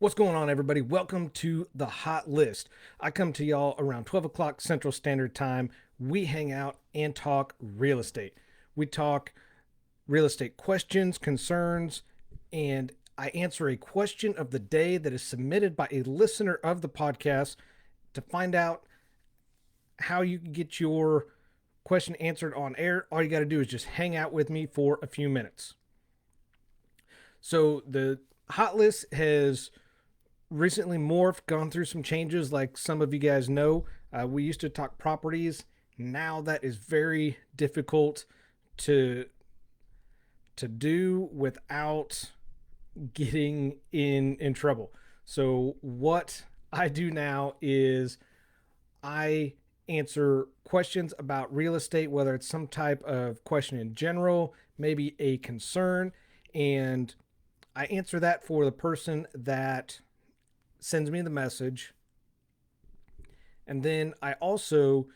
What's going on, everybody? Welcome to the Hot List. I come to y'all around 12 o'clock Central Standard Time. We hang out and talk real estate. We talk real estate questions, concerns, and I answer a question of the day that is submitted by a listener of the podcast. To find out how you can get your question answered on air, all you got to do is just hang out with me for a few minutes. So, the Hot List has recently morphed, gone through some changes. Like some of you guys know, we used to talk properties. Now that is very difficult to do without getting in trouble. So what I do now is I answer questions about real estate, whether it's some type of question in general, maybe a concern, and I answer that for the person that sends me the message. And then I also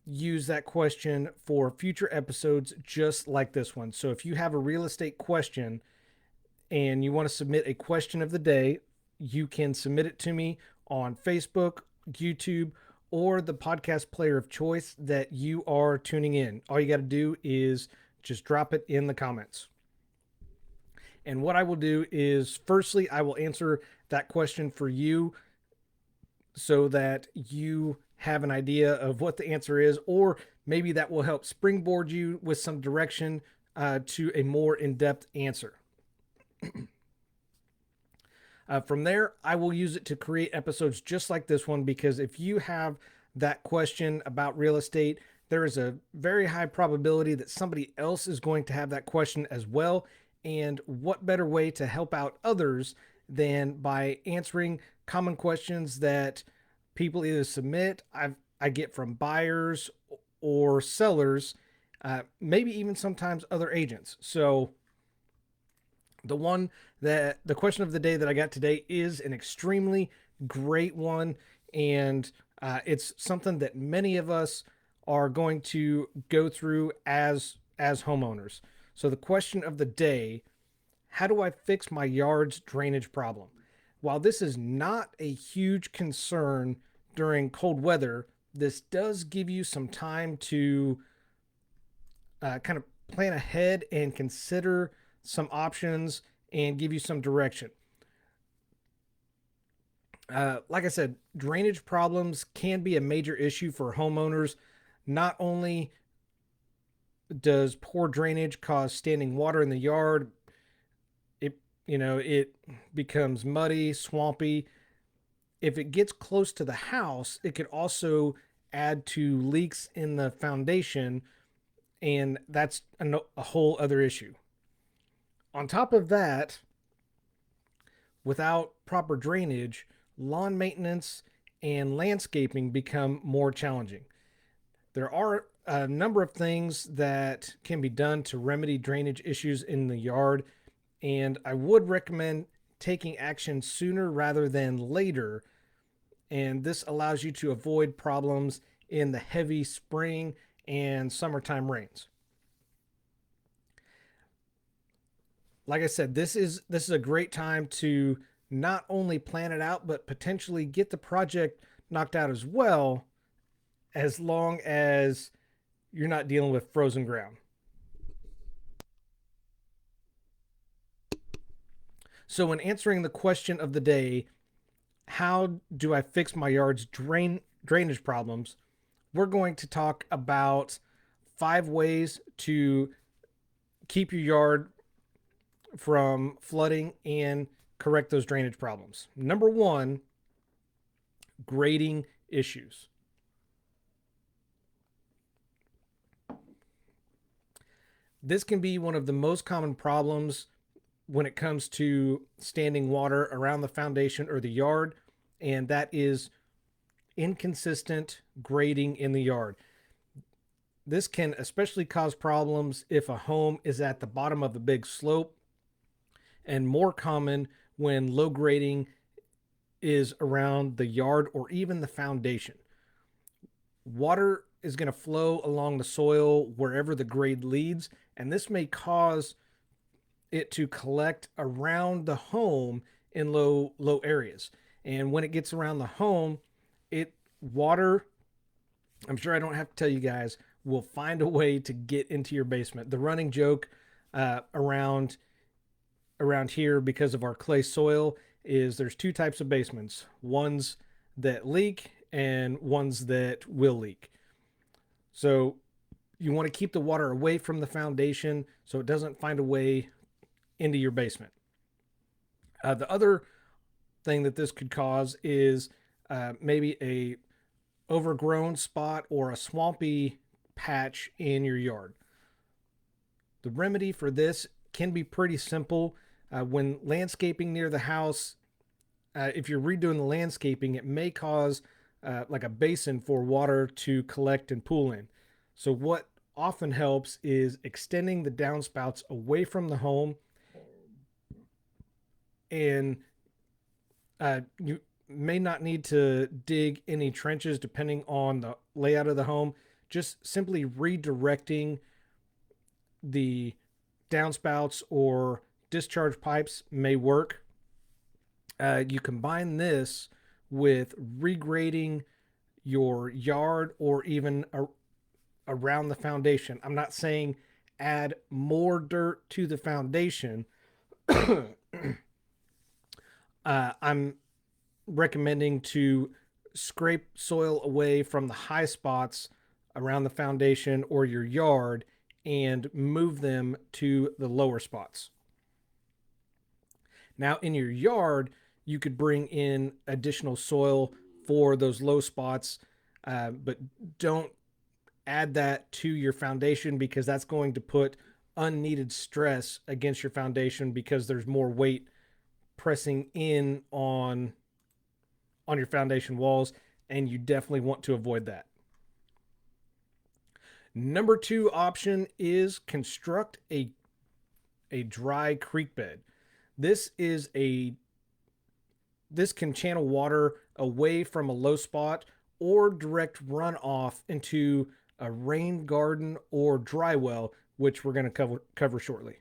use that question for future episodes just like this one. So if you have a real estate question and you want to submit a question of the day, you can submit it to me on Facebook, YouTube, or the podcast player of choice that you are tuning in. All you got to do is just drop it in the comments. And what I will do is, firstly, I will answer that question for you so that you have an idea of what the answer is, or maybe that will help springboard you with some direction to a more in-depth answer. From there, I will use it to create episodes just like this one, because if you have that question about real estate, there is a very high probability that somebody else is going to have that question as well. And what better way to help out others than by answering common questions that people either submit, I get from buyers or sellers, maybe even sometimes other agents. So the question of the day that I got today is an extremely great one, and it's something that many of us are going to go through as homeowners. So the question of the day: how do I fix my yard's drainage problem? While this is not a huge concern during cold weather, this does give you some time to kind of plan ahead and consider some options and give you some direction. Like I said, drainage problems can be a major issue for homeowners. Not only does poor drainage cause standing water in the yard, it becomes muddy, swampy. If it gets close to the house, it could also add to leaks in the foundation, and that's a whole other issue. On top of that, without proper drainage, lawn maintenance and landscaping become more challenging. There are a number of things that can be done to remedy drainage issues in the yard, and I would recommend taking action sooner rather than later. And this allows you to avoid problems in the heavy spring and summertime rains. Like I said, this is a great time to not only plan it out, but potentially get the project knocked out as well, as long as you're not dealing with frozen ground. So when answering the question of the day, how do I fix my yard's drainage problems, we're going to talk about 5 ways to keep your yard from flooding and correct those drainage problems. Number 1, grading issues. This can be one of the most common problems when it comes to standing water around the foundation or the yard, and that is inconsistent grading in the yard. This can especially cause problems if a home is at the bottom of a big slope, and more common when low grading is around the yard or even the foundation. Water is going to flow along the soil wherever the grade leads, and this may cause it to collect around the home in low areas. And when it gets around the home, it water, I'm sure I don't have to tell you guys, will find a way to get into your basement. The running joke around here, because of our clay soil, is there's two types of basements: ones that leak and ones that will leak. So you want to keep the water away from the foundation so it doesn't find a way into your basement. The other thing that this could cause is maybe a overgrown spot or a swampy patch in your yard. The remedy for this can be pretty simple. When landscaping near the house, if you're redoing the landscaping, it may cause like a basin for water to collect and pool in. So what often helps is extending the downspouts away from the home, and you may not need to dig any trenches depending on the layout of the home. Just simply redirecting the downspouts or discharge pipes may work. You combine this with regrading your yard or even around the foundation. I'm not saying add more dirt to the foundation. I'm recommending to scrape soil away from the high spots around the foundation or your yard and move them to the lower spots. Now, in your yard, you could bring in additional soil for those low spots, but don't add that to your foundation, because that's going to put unneeded stress against your foundation, because there's more weight pressing in on your foundation walls, and you definitely want to avoid that. Number two option is construct a dry creek bed. This can channel water away from a low spot or direct runoff into a rain garden or drywell, which we're going to cover shortly.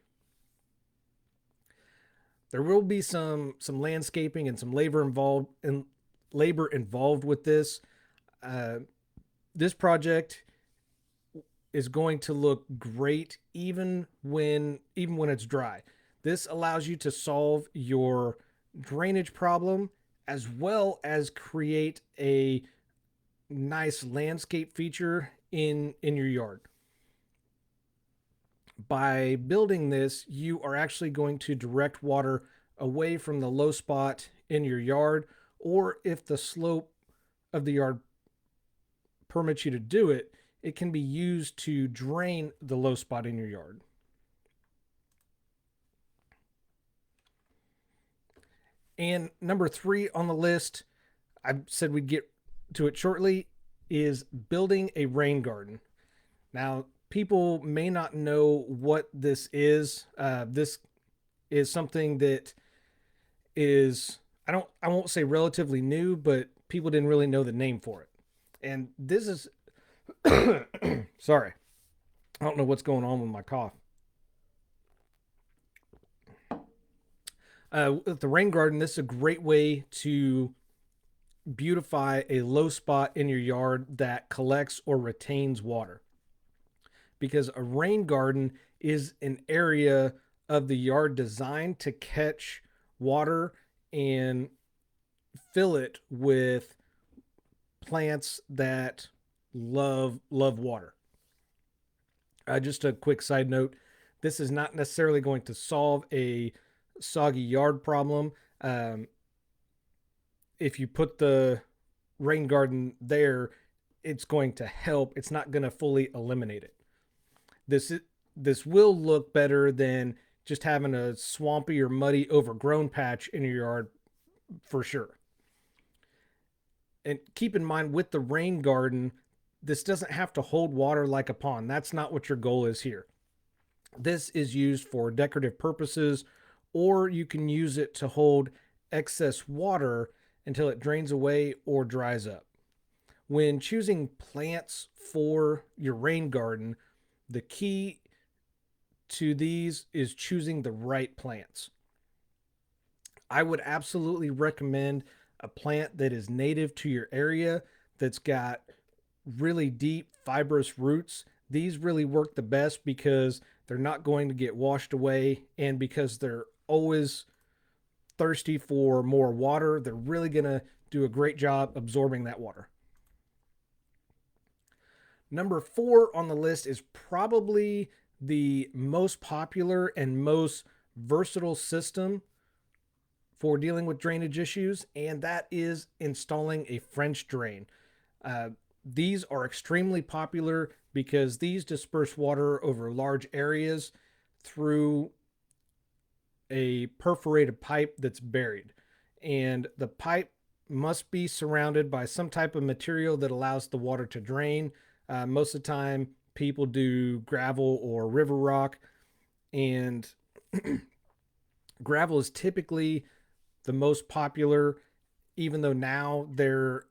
There will be some landscaping and some labor involved with this. This project is going to look great even when it's dry. This allows you to solve your drainage problem as well as create a nice landscape feature in your yard. By building this, you are actually going to direct water away from the low spot in your yard, or if the slope of the yard permits you to do it, it can be used to drain the low spot in your yard. And number three on the list, I said we'd get to it shortly, is building a rain garden. Now, people may not know what this is. This is something that is, I won't say relatively new, but people didn't really know the name for it. And this is, sorry, I don't know what's going on with my cough. With the rain garden, this is a great way to beautify a low spot in your yard that collects or retains water. Because a rain garden is an area of the yard designed to catch water and fill it with plants that love water. Just a quick side note, this is not necessarily going to solve a soggy yard problem. If you put the rain garden there, it's going to help. It's not going to fully eliminate it. This will look better than just having a swampy or muddy overgrown patch in your yard, for sure. And keep in mind, with the rain garden, this doesn't have to hold water like a pond. That's not what your goal is here. This is used for decorative purposes, or you can use it to hold excess water until it drains away or dries up. When choosing plants for your rain garden, the key to these is choosing the right plants. I would absolutely recommend a plant that is native to your area, that's got really deep fibrous roots. These really work the best because they're not going to get washed away, and because they're always thirsty for more water, they're really going to do a great job absorbing that water. Number 4 on the list is probably the most popular and most versatile system for dealing with drainage issues, and that is installing a French drain. Uh, these are extremely popular because these disperse water over large areas through a perforated pipe that's buried. And the pipe must be surrounded by some type of material that allows the water to drain. Most of the time, people do gravel or river rock, and gravel is typically the most popular, even though now there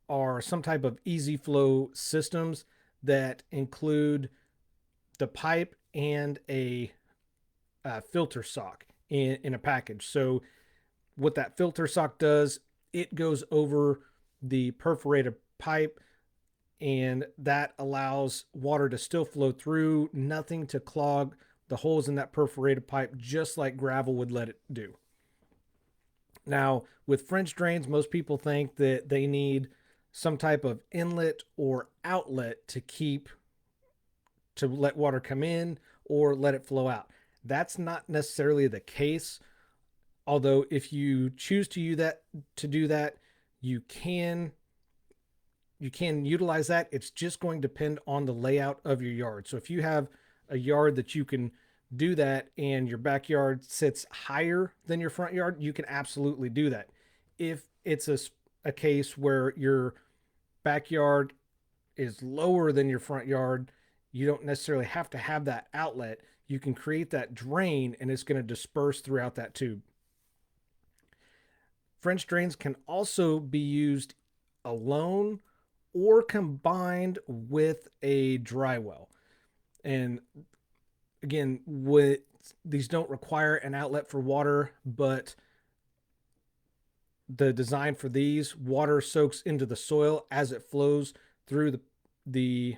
are some type of easy flow systems that include the pipe and a filter sock in a package. So what that filter sock does, it goes over the perforated pipe, and that allows water to still flow through, nothing to clog the holes in that perforated pipe, just like gravel would let it do. Now, with French drains, most people think that they need some type of inlet or outlet to let water come in or let it flow out. That's not necessarily the case. Although if you choose to do that, you can utilize that. It's just going to depend on the layout of your yard. So if you have a yard that you can do that and your backyard sits higher than your front yard, you can absolutely do that. If it's a case where your backyard is lower than your front yard, you don't necessarily have to have that outlet. You can create that drain and it's going to disperse throughout that tube. French drains can also be used alone or combined with a drywell. And again, these don't require an outlet for water, but the design for these, water soaks into the soil as it flows through the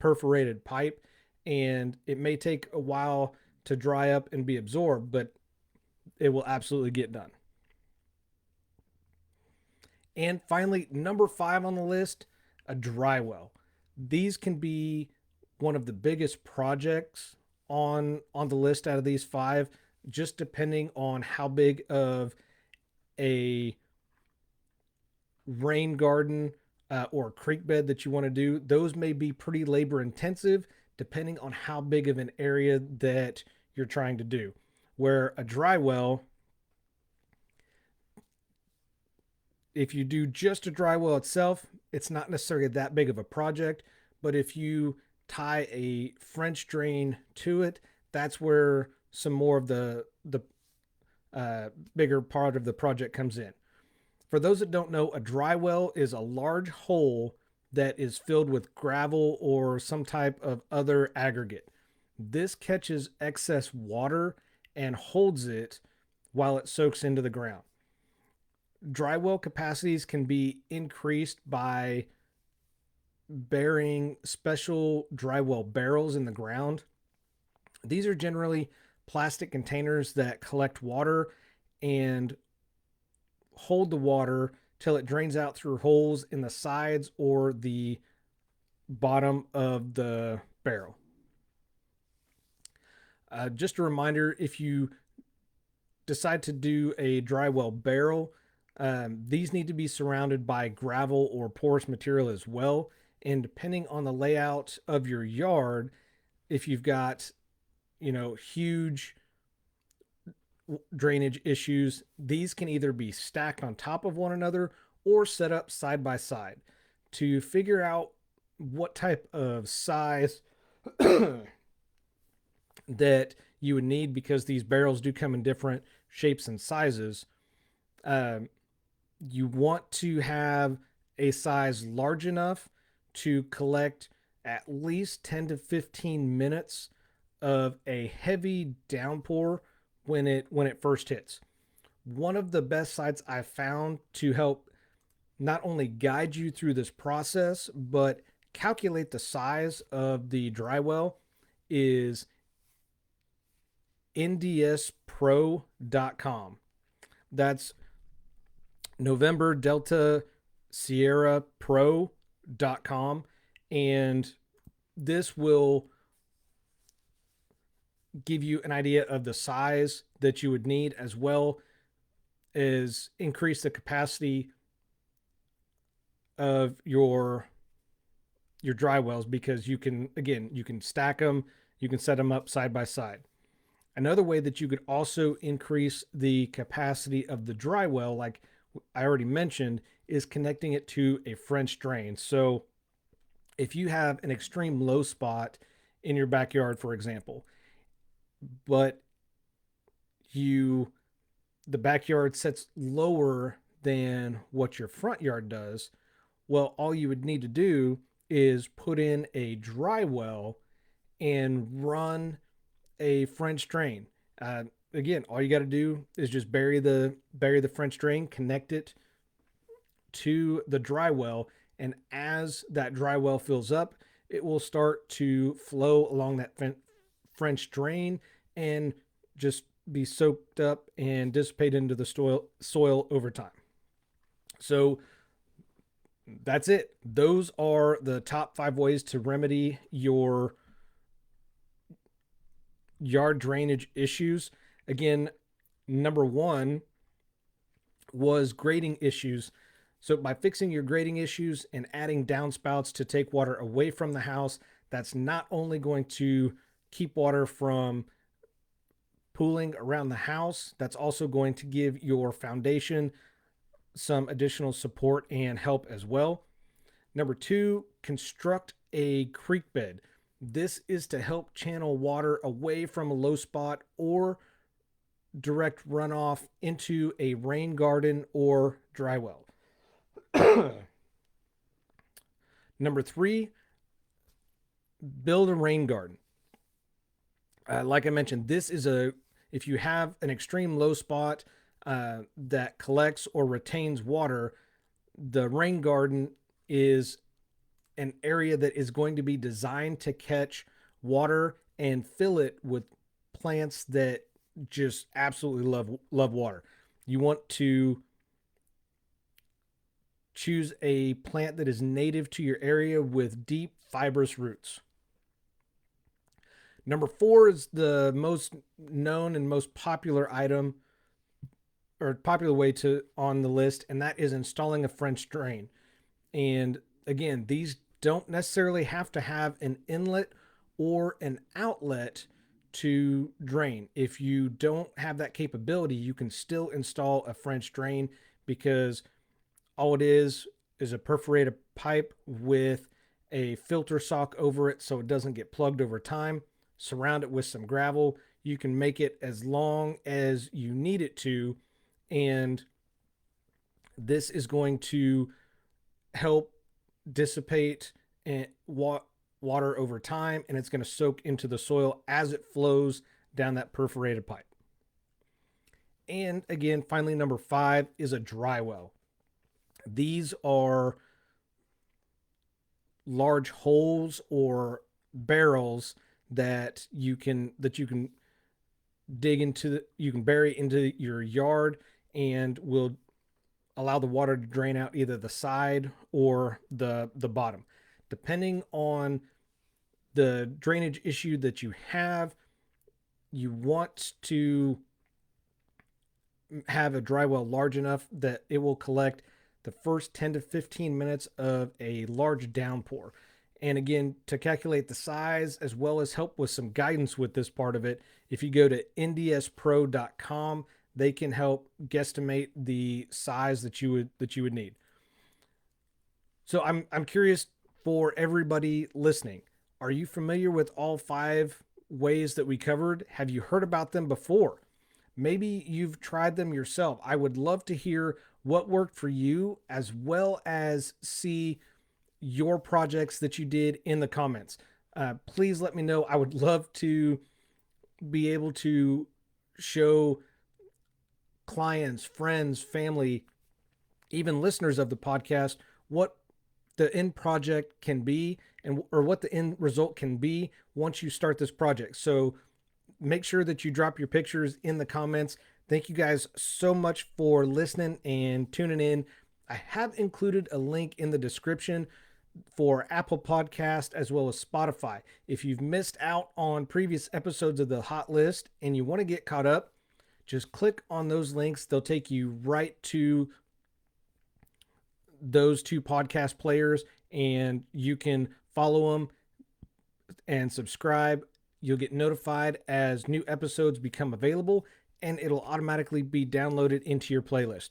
perforated pipe, and it may take a while to dry up and be absorbed, but it will absolutely get done. And finally, number 5 on the list, a drywell. These can be one of the biggest projects on the list out of these 5, just depending on how big of a rain garden or creek bed that you want to do. Those may be pretty labor intensive depending on how big of an area that you're trying to do. Where a dry well, if you do just a dry well itself, it's not necessarily that big of a project. But if you tie a French drain to it, that's where some more of the bigger part of the project comes in. For those that don't know, a dry well is a large hole that is filled with gravel or some type of other aggregate. This catches excess water and holds it while it soaks into the ground. Dry well capacities can be increased by burying special dry well barrels in the ground. These are generally plastic containers that collect water and hold the water till it drains out through holes in the sides or the bottom of the barrel. Just a reminder, if you decide to do a dry well barrel, these need to be surrounded by gravel or porous material as well. And depending on the layout of your yard, if you've got, huge drainage issues, these can either be stacked on top of one another or set up side by side. To figure out what type of size that you would need, because these barrels do come in different shapes and sizes, you want to have a size large enough to collect at least 10 to 15 minutes of a heavy downpour when it first hits. one of the best sites I've found to help not only guide you through this process, but calculate the size of the dry well is ndspro.com. That's November Delta Sierra Pro.com. And this will give you an idea of the size that you would need, as well as increase the capacity of your dry wells, because you can, again, you can stack them, you can set them up side by side. Another way that you could also increase the capacity of the dry well, like I already mentioned, is connecting it to a French drain. So if you have an extreme low spot in your backyard, for example, but you the backyard sets lower than what your front yard does, well, all you would need to do is put in a dry well and run a French drain. Again, all you got to do is just bury the French drain, connect it to the dry well, and as that dry well fills up, it will start to flow along that French drain and just be soaked up and dissipate into the soil over time. So that's it. Those are the top 5 ways to remedy your yard drainage issues. Again, number 1 was grading issues. So by fixing your grading issues and adding downspouts to take water away from the house, that's not only going to keep water from pooling around the house, that's also going to give your foundation some additional support and help as well. Number 2, construct a creek bed. This is to help channel water away from a low spot or direct runoff into a rain garden or dry well. Number 3, build a rain garden. Like I mentioned, this is if you have an extreme low spot that collects or retains water, the rain garden is an area that is going to be designed to catch water and fill it with plants that just absolutely love water. You want to choose a plant that is native to your area with deep fibrous roots. Number 4 is the most known and most popular item or popular way to on the list, and that is installing a French drain. And again, these don't necessarily have to have an inlet or an outlet to drain. If you don't have that capability, you can still install a French drain, because all it is a perforated pipe with a filter sock over it so it doesn't get plugged over time. Surround it with some gravel. You can make it as long as you need it to, and this is going to help dissipate water over time, and it's going to soak into the soil as it flows down that perforated pipe. And again, finally, number 5 is a dry well. These are large holes or barrels that you can dig into, you can bury into your yard, and will allow the water to drain out either the side or the bottom. Depending on the drainage issue that you have, you want to have a dry well large enough that it will collect the first 10 to 15 minutes of a large downpour. And again, to calculate the size as well as help with some guidance with this part of it, if you go to ndspro.com, they can help guesstimate the size that you would need. So I'm curious, for everybody listening, are you familiar with all 5 ways that we covered? Have you heard about them before? Maybe you've tried them yourself. I would love to hear what worked for you, as well as see your projects that you did in the comments. Please let me know. I would love to be able to show clients, friends, family, even listeners of the podcast, what the end project can be and or what the end result can be once you start this project. So make sure that you drop your pictures in the comments. Thank you guys so much for listening and tuning in. I have included a link in the description for Apple Podcast as well as Spotify. If you've missed out on previous episodes of the hot list and you want to get caught up, just click on those links. They'll take you right to those two podcast players and you can follow them and subscribe. You'll get notified as new episodes become available and it'll automatically be downloaded into your playlist.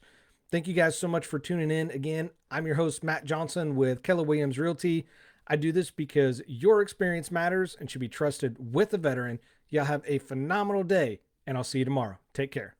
Thank you guys so much for tuning in. Again, I'm your host, Matt Johnson with Keller Williams Realty. I do this because your experience matters and should be trusted with a veteran. Y'all have a phenomenal day, and I'll see you tomorrow. Take care.